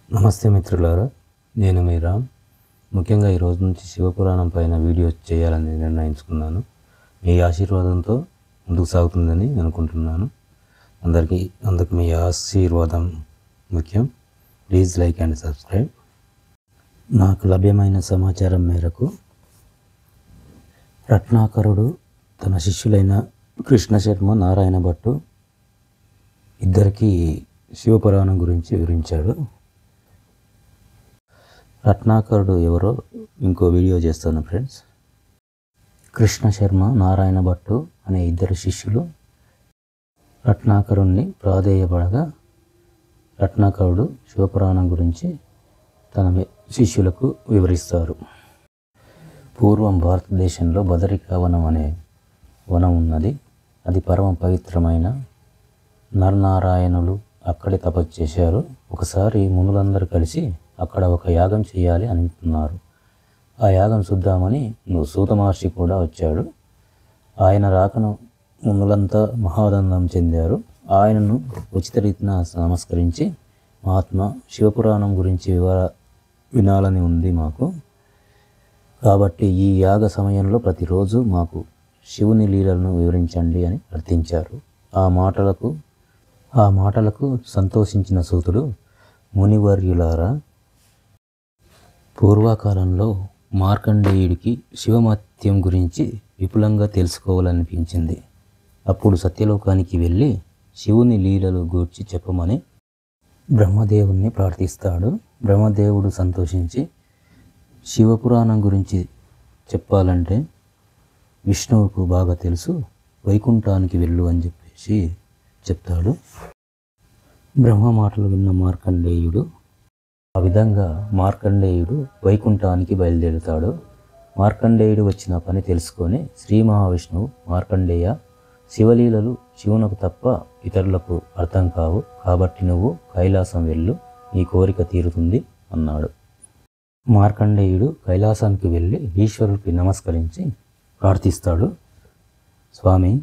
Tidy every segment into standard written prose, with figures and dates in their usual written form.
నమస్తే మిత్రులారా, నేను మీ రామ్. ముఖ్యంగా ఈ రోజు నుంచి శివపురాణం పైన వీడియో చేయాలని నిర్ణయించుకున్నాను. మీ ఆశీర్వాదంతో ముందుకు సాగుతుందని అనుకుంటున్నాను. అందుకు మీ ఆశీర్వాదం ముఖ్యం. Please like and subscribe. నాకు లభ్యమైన సమాచారం మేరకు రత్నాకరుడు తన శిష్యులైన కృష్ణ శర్మ, నారాయణ భట్టు ఇద్దరికీ శివపురాణం గురించి వివరించాడు. రత్నాకరుడు ఎవరో ఇంకో వీడియో చేస్తాను ఫ్రెండ్స్. కృష్ణ శర్మ, నారాయణ భట్టు అనే ఇద్దరు శిష్యులు రత్నాకరుణ్ణి ప్రాధేయపడగా రత్నాకరుడు శివపురాణం గురించి తన శిష్యులకు వివరిస్తారు. పూర్వం భారతదేశంలో బదరికావనం అనే వనం ఉన్నది. అది పరమ పవిత్రమైన నరనారాయణులు అక్కడే తపస్సు చేశారు. ఒకసారి మునులందరూ కలిసి అక్కడ ఒక యాగం చేయాలి అనుకున్నారు. ఆ యాగం చూద్దామని సూత మహర్షి కూడా వచ్చాడు. ఆయన రాకను మునులంతా మహానందం చెందారు. ఆయనను ఉచిత రీతిన నమస్కరించి, మహాత్మా, శివపురాణం గురించి వినాలని ఉంది మాకు. కాబట్టి ఈ యాగ సమయంలో ప్రతిరోజు మాకు శివుని లీలలను వివరించండి అని అర్థించారు. ఆ మాటలకు సంతోషించిన సూతుడు, మునివర్యులారా, పూర్వకాలంలో మార్కండేయుడికి శివమహత్యం గురించి విపులంగా తెలుసుకోవాలనిపించింది. అప్పుడు సత్యలోకానికి వెళ్ళి శివుని లీలలు గూర్చి చెప్పమని బ్రహ్మదేవుణ్ణి ప్రార్థిస్తాడు. బ్రహ్మదేవుడు సంతోషించి, శివపురాణం గురించి చెప్పాలంటే విష్ణువుకు బాగా తెలుసు, వైకుంఠానికి వెళ్ళు అని చెప్పేసి చెప్తాడు. బ్రహ్మ మాటలు విన్న మార్కండేయుడు ఆ విధంగా వైకుంఠానికి బయలుదేరుతాడు. మార్కండేయుడు వచ్చిన పని తెలుసుకొని శ్రీ మహావిష్ణువు, మార్కండేయ, శివలీలలు శివునకు తప్ప ఇతరులకు అర్థం కావు, కాబట్టి నువ్వు కైలాసం వెళ్ళు, నీ కోరిక తీరుతుంది అన్నాడు. మార్కండేయుడు కైలాసానికి వెళ్ళి ఈశ్వరుడికి నమస్కరించి ప్రార్థిస్తాడు. స్వామి,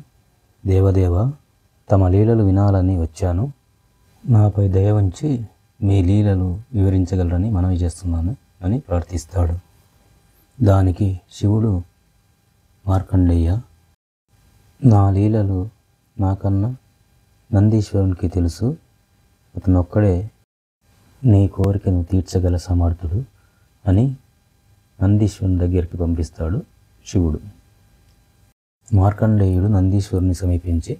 దేవదేవ, తమ లీలలు వినాలని వచ్చాను. నాపై దయ ఉంచి మీ లీలలు వివరించగలరని మనవి చేస్తున్నాను అని ప్రార్థిస్తాడు. దానికి శివుడు, మార్కండేయ, నా లీలలు నాకన్నా నందీశ్వరునికి తెలుసు. అతనొక్కడే నీ కోరికను తీర్చగల సమర్థుడు అని నందీశ్వరుని దగ్గరికి పంపిస్తాడు శివుడు. మార్కండేయుడు నందీశ్వరుని సమీపించి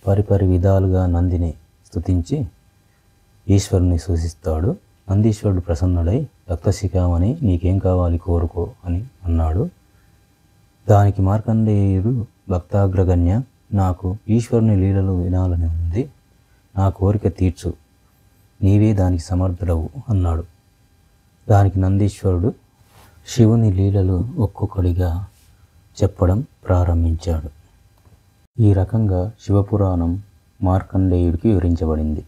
పరిపరి విధాలుగా నందిని స్తుతించి ఈశ్వరుని సూచిస్తాడు. నందీశ్వరుడు ప్రసన్నుడై, రక్తశిఖామణి, నీకేం కావాలి కోరుకో అని అన్నాడు. దానికి మార్కండేయుడు, భక్తాగ్రగణ్య, నాకు ఈశ్వరుని లీలలు వినాలని ఉంది, నా కోరిక తీర్చు, నీవే దానికి సమర్థుడవు అన్నాడు. దానికి నందీశ్వరుడు శివుని లీలలు ఒక్కొక్కడిగా చెప్పడం ప్రారంభించాడు. ఈ రకంగా శివపురాణం మార్కండేయుడికి వివరించబడింది.